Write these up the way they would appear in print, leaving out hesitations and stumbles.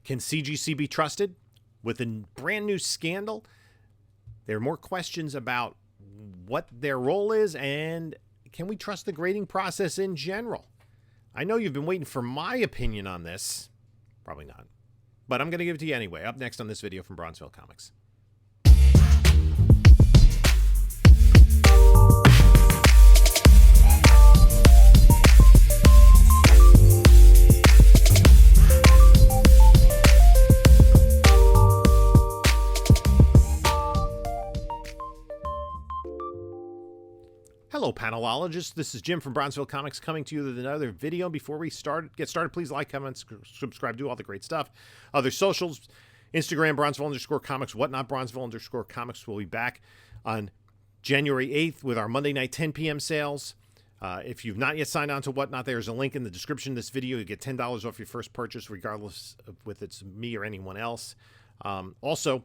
Can CGC be trusted? With a brand new scandal, there are more questions about what their role is and can we trust the grading process in general? I know you've been waiting for my opinion on this. Probably not. But I'm going to give it to you anyway. Up next on this video from Bronzeville Comics. Hello, panelologists. This is Jim from Bronzeville Comics coming to you with another video. Before we get started, please like, comment, subscribe, do all the great stuff. Other socials, Instagram, Bronzeville_comics, whatnot, Bronzeville_comics. We'll be back on January 8th with our Monday night 10 p.m. sales. If you've not yet signed on to Whatnot, there's a link in the description of this video. You get $10 off your first purchase, regardless of whether it's me or anyone else. Also,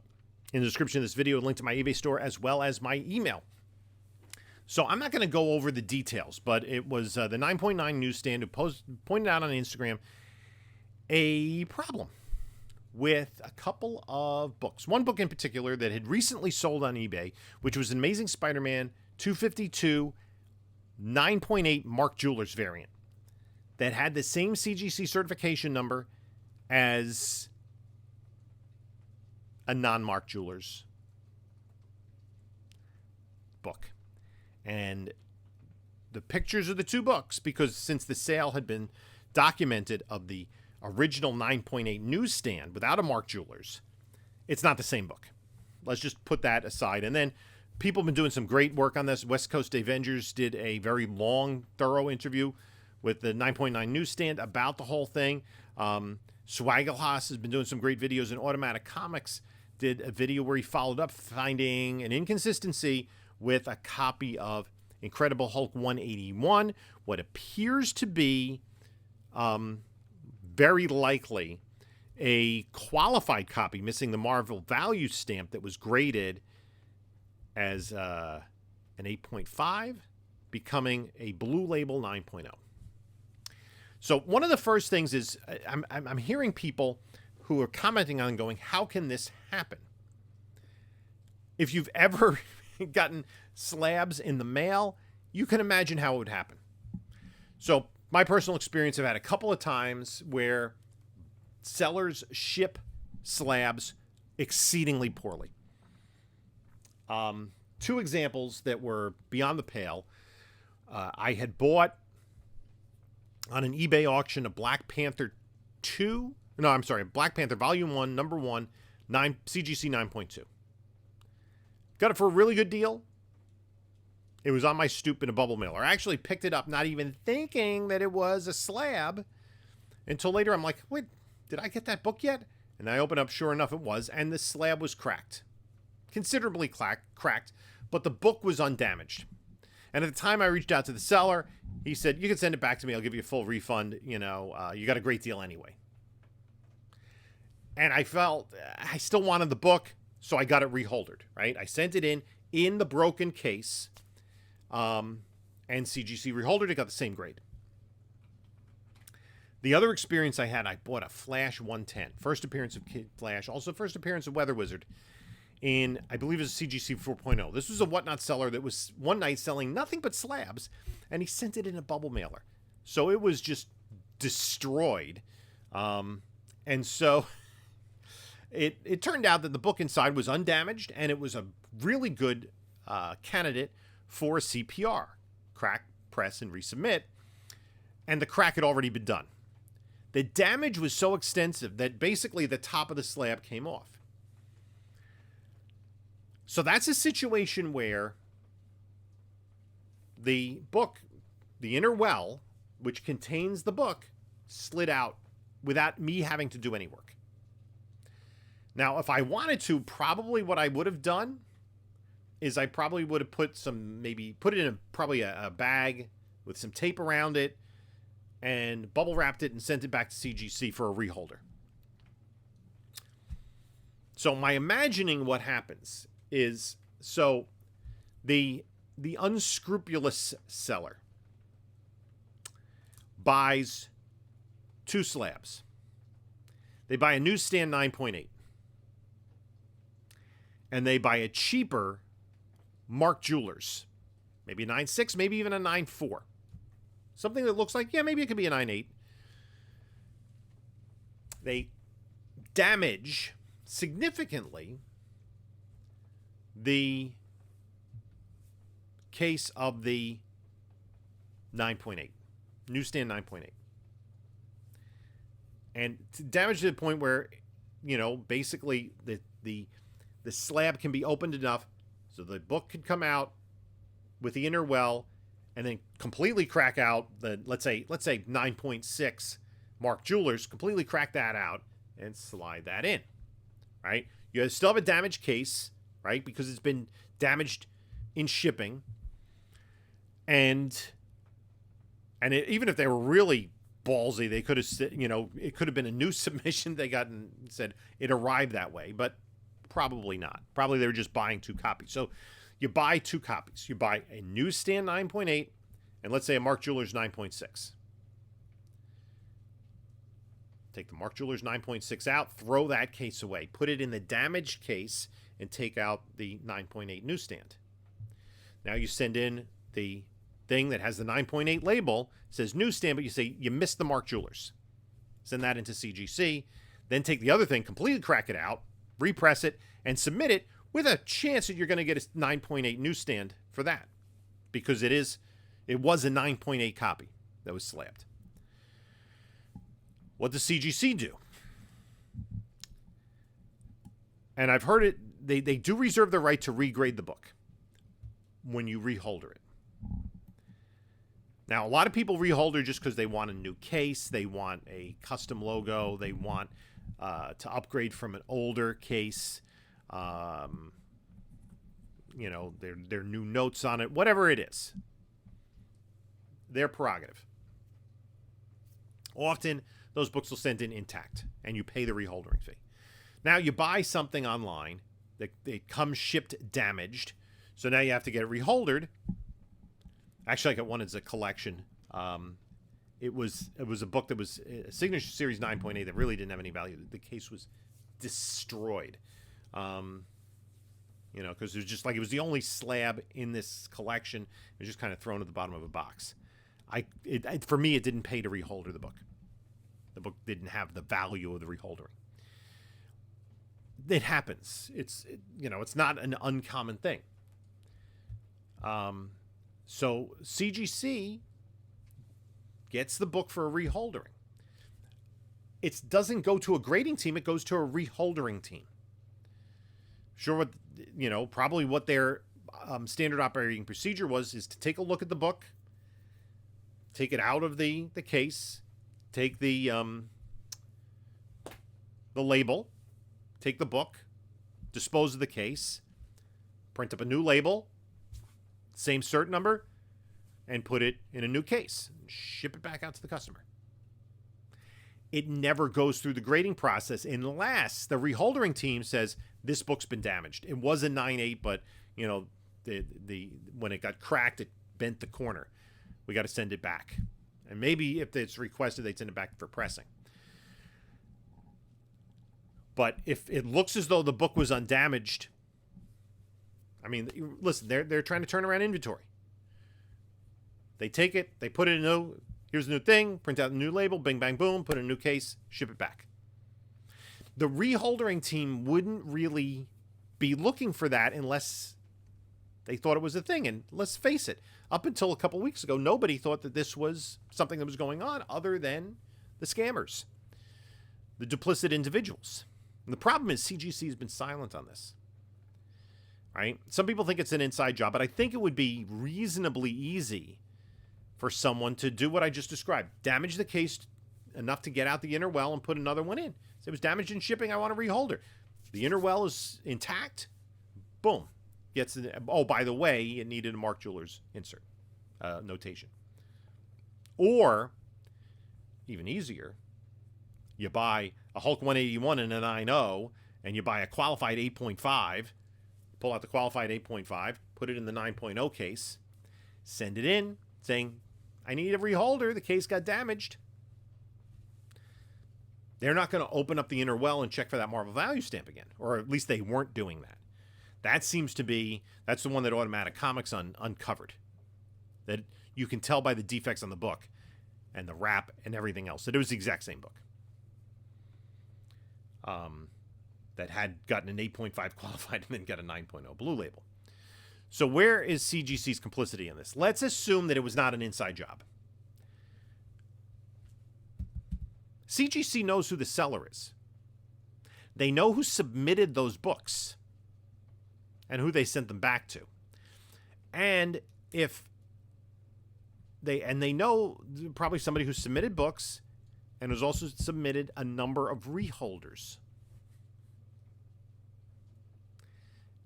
in the description of this video, a link to my eBay store as well as my email. So I'm not going to go over the details, but it was the 9.9 newsstand who pointed out on Instagram a problem with a couple of books. One book in particular that had recently sold on eBay, which was Amazing Spider-Man 252 9.8 Mark Jewelers variant that had the same CGC certification number as a non-Mark Jewelers book. And the pictures of the two books, because since the sale had been documented of the original 9.8 newsstand without a Mark Jewelers, it's not the same book. Let's just put that aside. And then people have been doing some great work on this. West Coast Avengers did a very long, thorough interview with the 9.9 newsstand about the whole thing. Swaggelhaus has been doing some great videos, and Automatic Comics did a video where he followed up finding an inconsistency with a copy of Incredible Hulk 181, what appears to be very likely a qualified copy, missing the Marvel value stamp that was graded as an 8.5, becoming a Blue Label 9.0. So one of the first things is I'm hearing people who are commenting on going, how can this happen? If you've ever gotten slabs in the mail, you can imagine how it would happen. So my personal experience, I've had a couple of times where sellers ship slabs exceedingly poorly. Two examples that were beyond the pale. I had bought on an eBay auction a Black Panther Black Panther Volume 1, Number 1, CGC 9.2. Got it for a really good deal. It was on my stoop in a bubble mailer. I actually picked it up not even thinking that it was a slab until later. I'm like, wait, did I get that book yet? And I opened up, sure enough it was, and the slab was cracked. Considerably cracked, but the book was undamaged. And at the time I reached out to the seller, he said, you can send it back to me. I'll give you a full refund. You got a great deal anyway. And I felt I still wanted the book. So I got it reholdered, right? I sent it in the broken case, and CGC reholdered it, got the same grade. The other experience I had, I bought a Flash 110. First appearance of Kid Flash, also first appearance of Weather Wizard in, I believe it was a CGC 4.0. This was a Whatnot seller that was one night selling nothing but slabs, and he sent it in a bubble mailer. So it was just destroyed. And so It turned out that the book inside was undamaged, and it was a really good candidate for a CPR, crack, press, and resubmit, and the crack had already been done. The damage was so extensive that basically the top of the slab came off. So that's a situation where the book, the inner well, which contains the book, slid out without me having to do any work. Now, if I wanted to, probably what I would have done is I probably would have put it in probably a bag with some tape around it and bubble wrapped it and sent it back to CGC for a reholder. So my imagining what happens is, so the unscrupulous seller buys 2 slabs. They buy a newsstand 9.8. And they buy a cheaper Mark Jewelers. Maybe a 9.6, maybe even a 9.4. Something that looks like, yeah, maybe it could be a 9.8. They damage significantly the case of the 9.8. Newsstand 9.8. And damage to the point where, basically the slab can be opened enough so the book could come out with the inner well and then completely crack out the, let's say 9.6 Mark Jewelers, completely crack that out and slide that in, right? You still have a damaged case, right? Because it's been damaged in shipping. And even if they were really ballsy, they could have said, it could have been a new submission they got and said it arrived that way, but probably not. Probably they were just buying 2 copies. So you buy 2 copies. You buy a newsstand 9.8 and let's say a Mark Jewelers 9.6. Take the Mark Jewelers 9.6 out, throw that case away, put it in the damaged case and take out the 9.8 newsstand. Now you send in the thing that has the 9.8 label, says newsstand, but you say you missed the Mark Jewelers. Send that into CGC, then take the other thing, completely crack it out, repress it, and submit it with a chance that you're going to get a 9.8 newsstand for that, because it was a 9.8 copy that was slabbed. What does CGC do? And I've heard it, they do reserve the right to regrade the book when you reholder it. Now, a lot of people reholder just because they want a new case, they want a custom logo, they want to upgrade from an older case, their new notes on it, whatever it is. Their prerogative. Often, those books will send in intact, and you pay the reholdering fee. Now, you buy something online that it comes shipped damaged, so now you have to get it reholdered. Actually, I got one as a collection. It was a book that was a Signature Series 9.8 that really didn't have any value. The case was destroyed, because it was just like it was the only slab in this collection. It was just kind of thrown at the bottom of a box. For me, it didn't pay to reholder the book. The book didn't have the value of the reholdering. It happens. It's not an uncommon thing. So CGC gets the book for a reholdering. It doesn't go to a grading team. It goes to a reholdering team. Sure, probably what their standard operating procedure is to take a look at the book, take it out of the case, take the label, take the book, dispose of the case, print up a new label, same cert number, and put it in a new case. Ship it back out to the customer. It never goes through the grading process unless the reholdering team says this book's been damaged. It was a 9.8, but when it got cracked, it bent the corner. We got to send it back. And maybe if it's requested, they'd send it back for pressing. But if it looks as though the book was undamaged, listen, they're trying to turn around inventory. They take it, they put it in here's a new thing, print out a new label, bing, bang, boom, put in a new case, ship it back. The reholdering team wouldn't really be looking for that unless they thought it was a thing. And let's face it, up until a couple weeks ago, nobody thought that this was something that was going on other than the scammers, the duplicit individuals. And the problem is CGC has been silent on this. Right? Some people think it's an inside job, but I think it would be reasonably easy for someone to do what I just described. Damage the case enough to get out the inner well and put another one in. So it was damaged in shipping, I want a reholder. The inner well is intact. Boom. By the way, it needed a Mark Jewelers insert notation. Or, even easier, you buy a Hulk 181 and a 9.0, and you buy a qualified 8.5, pull out the qualified 8.5, put it in the 9.0 case, send it in, saying, I need a reholder, the case got damaged. They're not going to open up the inner well and check for that Marvel value stamp again, or at least they weren't doing that. That seems to be, that's the one that Automatic Comics uncovered. That you can tell by the defects on the book and the wrap and everything else that it was the exact same book. That had gotten an 8.5 qualified and then got a 9.0 blue label. So where is CGC's complicity in this? Let's assume that it was not an inside job. CGC knows who the seller is. They know who submitted those books and who they sent them back to. And they know probably somebody who submitted books and who's also submitted a number of reholders.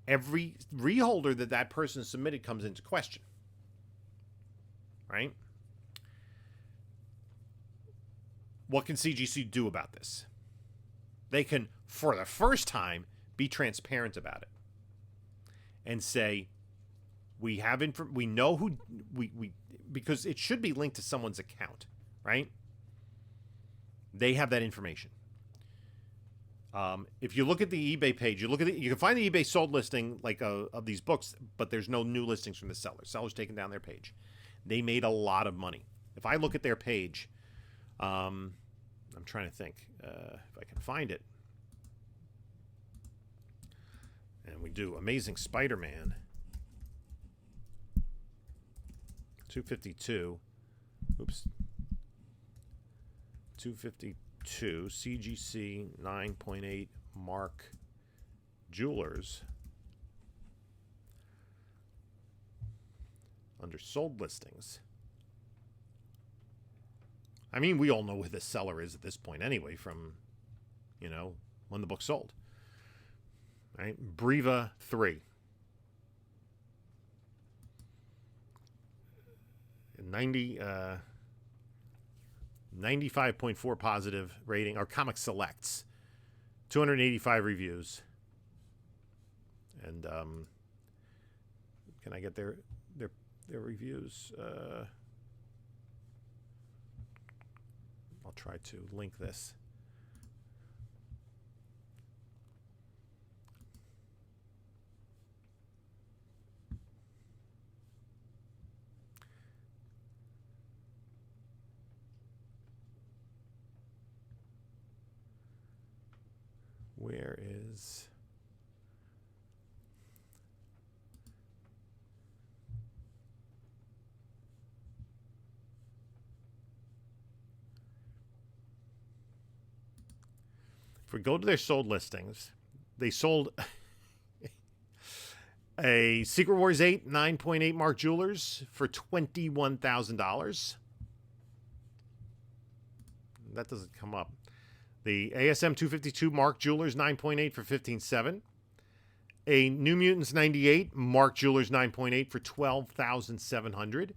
Every reholder that person submitted comes into question. Right? What can CGC do about this? They can, for the first time, be transparent about it and say, we know who because it should be linked to someone's account, right? They have that information. If you look at the eBay page, you can find the eBay sold listing of these books, but there's no new listings from the sellers. Sellers taking down their page. They made a lot of money. If I look at their page, I'm trying to think if I can find it. And we do Amazing Spider-Man 252. Oops. 252 CGC 9.8 Mark Jewelers under sold listings. I mean, we all know who the seller is at this point anyway from, when the book sold. Right? Breva 3. 95.4 positive rating. Our Comic Selects. 285 reviews. And can I get their reviews? I'll try to link this. Where is... If we go to their sold listings, they sold a Secret Wars 8 9.8 Mark Jewelers for $21,000. That doesn't come up. The ASM 252 Mark Jewelers 9.8 for $15,700. A New Mutants 98 Mark Jewelers 9.8 for $12,700.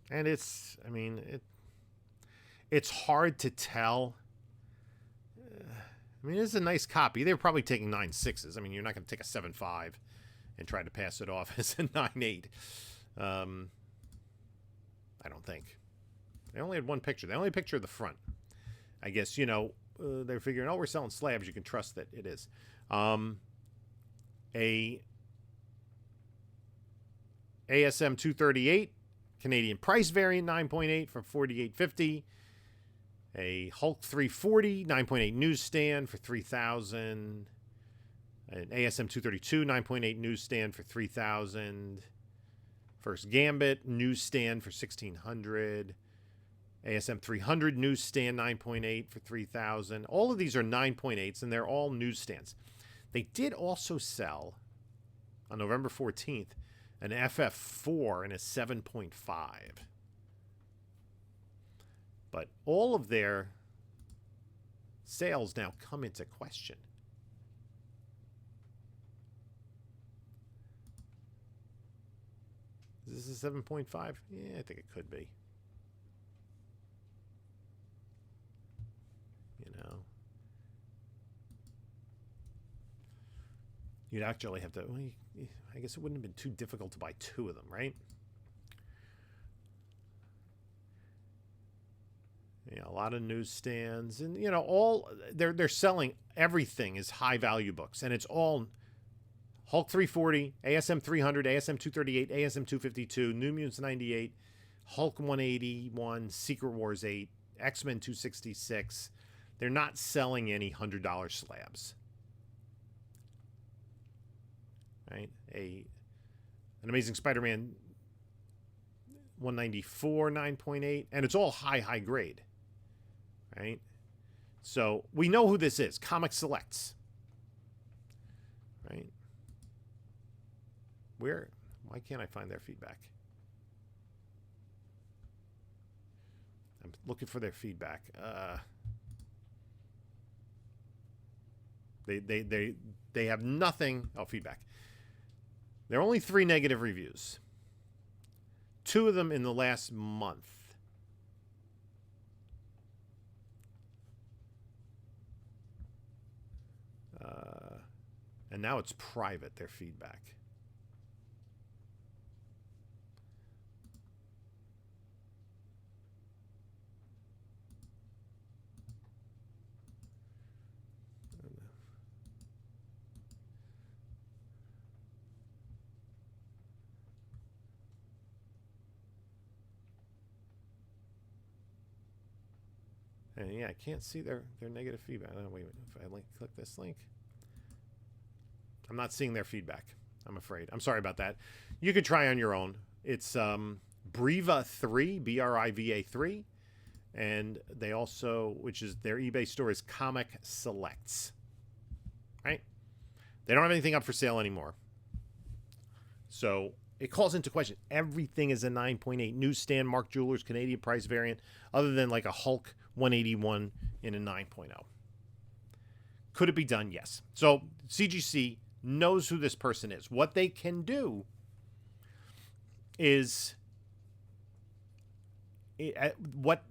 And it's hard to tell. It's a nice copy. They were probably taking 9.6s. You're not going to take a 7.5 and try to pass it off as a 9.8. I don't think. They only had one picture. They only picture the front. I guess, they're figuring, we're selling slabs. You can trust that it is. A ASM 238 Canadian price variant 9.8 for $48.50. A Hulk 340 9.8 newsstand for $3,000. An ASM 232 9.8 newsstand for $3,000. First Gambit newsstand for $1,600. ASM 300 newsstand 9.8 for $3,000. All of these are 9.8s, and they're all newsstands. They did also sell on November 14th an FF4 and a 7.5. But all of their sales now come into question. Is this a 7.5? Yeah, I think it could be. You'd actually have to, well, I guess it wouldn't have been too difficult to buy 2 of them, right? Yeah, a lot of newsstands, and all they're selling everything is high value books, and it's all Hulk 340, ASM 300, ASM 238, ASM 252, New Mutants 98, Hulk 181, Secret Wars 8, X-Men 266. They're not selling any $100 slabs. Right? An Amazing Spider-Man 194, 9.8, and it's all high grade. Right? So we know who this is. Comic Selects. Right? Why can't I find their feedback? I'm looking for their feedback. They have nothing. Oh, feedback. There are only 3 negative reviews. 2 of them in the last month. And now it's private, their feedback. And yeah, I can't see their negative feedback. Oh, wait, if I click this link, I'm not seeing their feedback, I'm afraid. I'm sorry about that. You could try on your own. It's Briva 3, Briva 3, and they also, which is their eBay store, is Comic Selects. Right? They don't have anything up for sale anymore. So it calls into question. Everything is a 9.8 newsstand, Mark Jewelers, Canadian price variant, other than like a Hulk 181 in a 9.0. Could it be done? Yes. So CGC knows who this person is. What they can do is what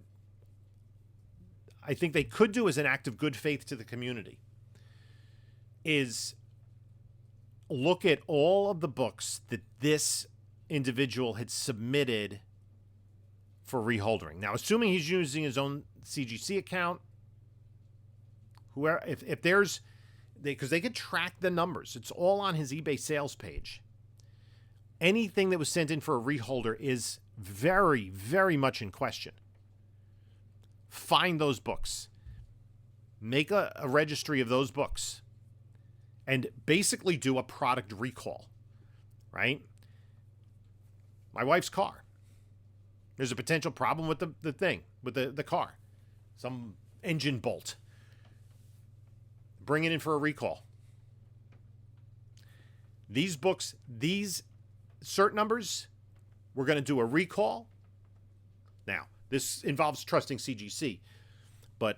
I think they could do as an act of good faith to the community is look at all of the books that this individual had submitted for reholdering. Now, assuming he's using his own CGC account, whoever, if there's, because they could track the numbers. It's all on his eBay sales page. Anything that was sent in for a reholder is very, very much in question. Find those books. Make a registry of those books. And basically do a product recall. Right? My wife's car. There's a potential problem with the thing, with the car. Some engine bolt. Bring it in for a recall. These books, these cert numbers, we're going to do a recall. Now, this involves trusting CGC. But,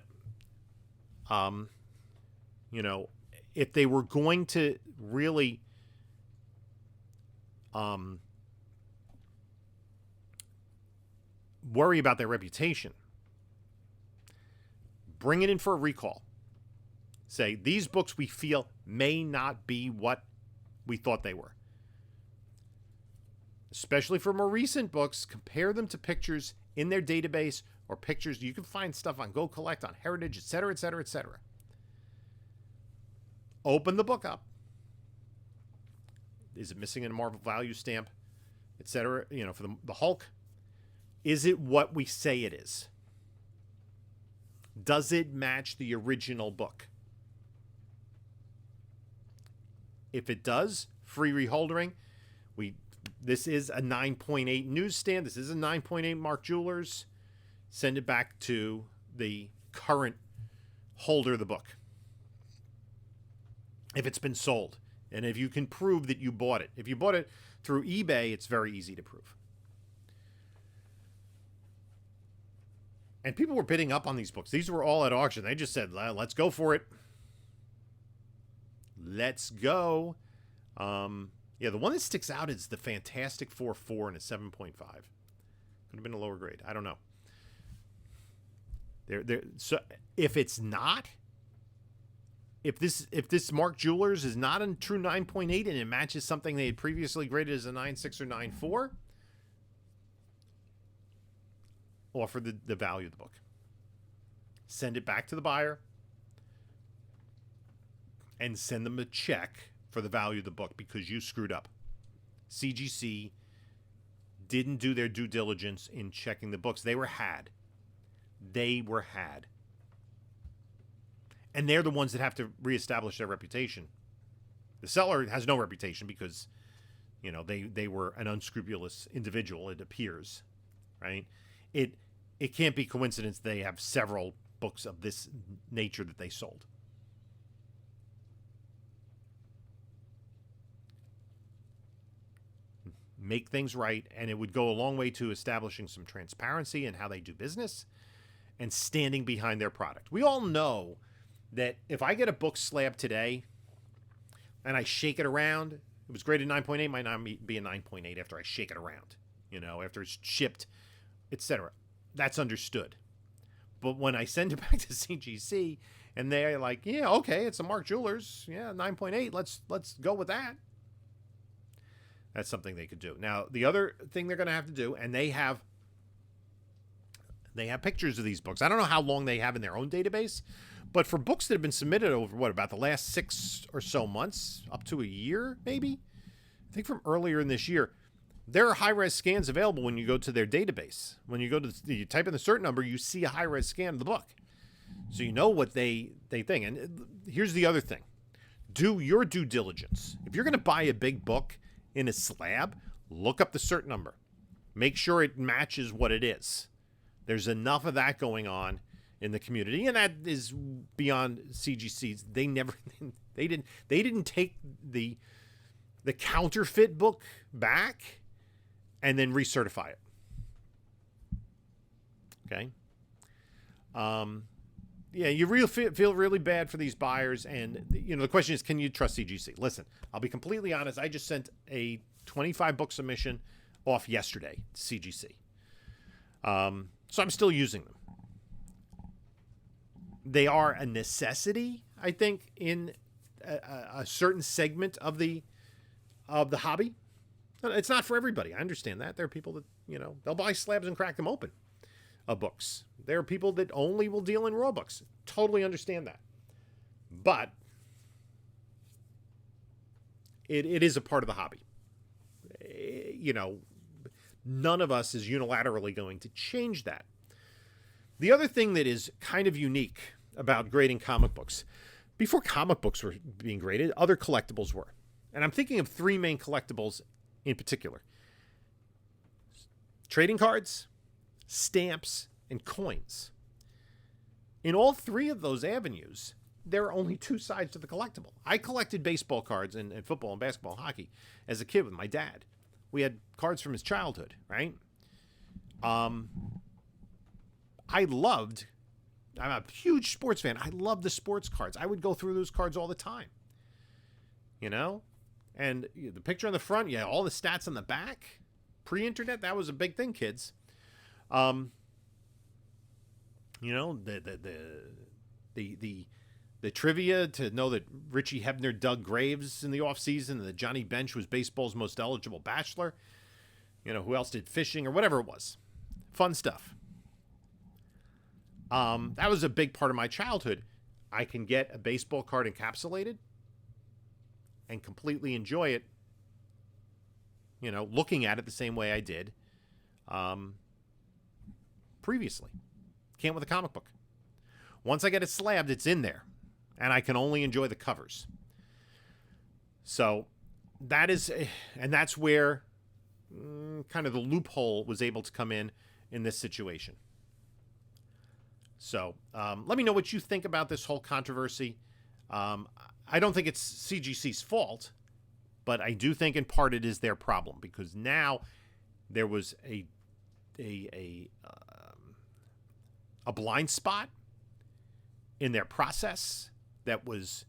if they were going to really worry about their reputation, bring it in for a recall. Say, these books we feel may not be what we thought they were. Especially for more recent books, compare them to pictures in their database or pictures. You can find stuff on Go Collect, on Heritage, etc., etc., etc. Open the book up. Is it missing a Marvel value stamp, etc.? For the Hulk. Is it what we say it is? Does it match the original book? If it does, free reholdering. This is a 9.8 newsstand. This is a 9.8 Mark Jewelers. Send it back to the current holder of the book. If it's been sold. And if you can prove that you bought it. If you bought it through eBay, it's very easy to prove. And people were bidding up on these books. These were all at auction. They just said, let's go for it. Let's go. The one that sticks out is the Fantastic Four 4 and a 7.5. Could have been a lower grade. I don't know. So if it's not, if this Mark Jewelers is not a true 9.8 and it matches something they had previously graded as a 9.6 or 9.4, offer the value of the book. Send it back to the buyer and send them a check for the value of the book because you screwed up. CGC didn't do their due diligence in checking the books. They were had. And they're the ones that have to reestablish their reputation. The seller has no reputation because, you know, they were an unscrupulous individual, it appears, right? It can't be coincidence they have several books of this nature that they sold. Make things right, and it would go a long way to establishing some transparency in how they do business and standing behind their product. We all know that if I get a book slab today and I shake it around, it was graded 9.8, might not be a 9.8 after I shake it around, you know, after it's shipped, etc. That's understood. But when I send it back to CGC and they're like, yeah, okay, it's a Mark Jewelers, yeah, 9.8, let's go with that. That's something they could do. Now, the other thing they're going to have to do, and they have pictures of these books. I don't know how long they have in their own database, but for books that have been submitted over, about the last 6 or so months, up to a year, maybe? I think from earlier in this year, there are high-res scans available when you go to their database. When you go to, you type in the cert number, you see a high-res scan of the book. So you know what they think. And here's the other thing. Do your due diligence. If you're going to buy a big book in a slab, look up the cert number. Make sure it matches what it is. There's enough of that going on in the community, and that is beyond CGCs. They didn't take the counterfeit book back and then recertify it. Okay. Yeah, you feel really bad for these buyers, and you know the question is, can you trust CGC? Listen, I'll be completely honest. I just sent a 25 book submission off yesterday to CGC, so I'm still using them. They are a necessity, I think, in a certain segment of the hobby. It's not for everybody. I understand that. There are people that, you know, they'll buy slabs and crack them open of books. There are people that only will deal in raw books. Totally understand that. But it is a part of the hobby. You know, none of us is unilaterally going to change that. The other thing that is kind of unique about grading comic books, before comic books were being graded, other collectibles were. And I'm thinking of 3 main collectibles in particular. Trading cards, stamps, and coins. In all 3 of those avenues, there are only 2 sides to the collectible. I collected baseball cards and football and basketball and hockey as a kid with my dad. We had cards from his childhood, right? I'm a huge sports fan. I love the sports cards. I would go through those cards all the time. You know? And the picture on the front, yeah, all the stats on the back. Pre-internet, that was a big thing, kids. You know, the trivia to know that Richie Hebner dug graves in the offseason and that Johnny Bench was baseball's most eligible bachelor. You know, who else did fishing or whatever it was. Fun stuff. That was a big part of my childhood. I can get a baseball card encapsulated and completely enjoy it, you know, looking at it the same way I did previously. Can't with a comic book. Once I get it slabbed, it's in there, and I can only enjoy the covers. So that's where kind of the loophole was able to come in this situation. So let me know what you think about this whole controversy. I don't think it's CGC's fault, but I do think in part it is their problem because now there was a blind spot in their process that was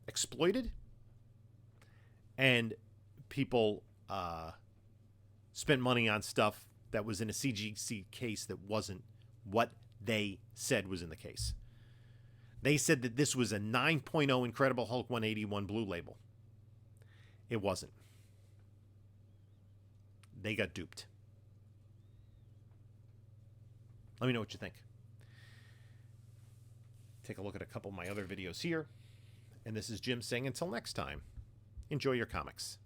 exploited, and people spent money on stuff that was in a CGC case that wasn't what they said was in the case. They said that this was a 9.0 Incredible Hulk 181 Blue Label. It wasn't. They got duped. Let me know what you think. Take a look at a couple of my other videos here. And this is Jim saying until next time, enjoy your comics.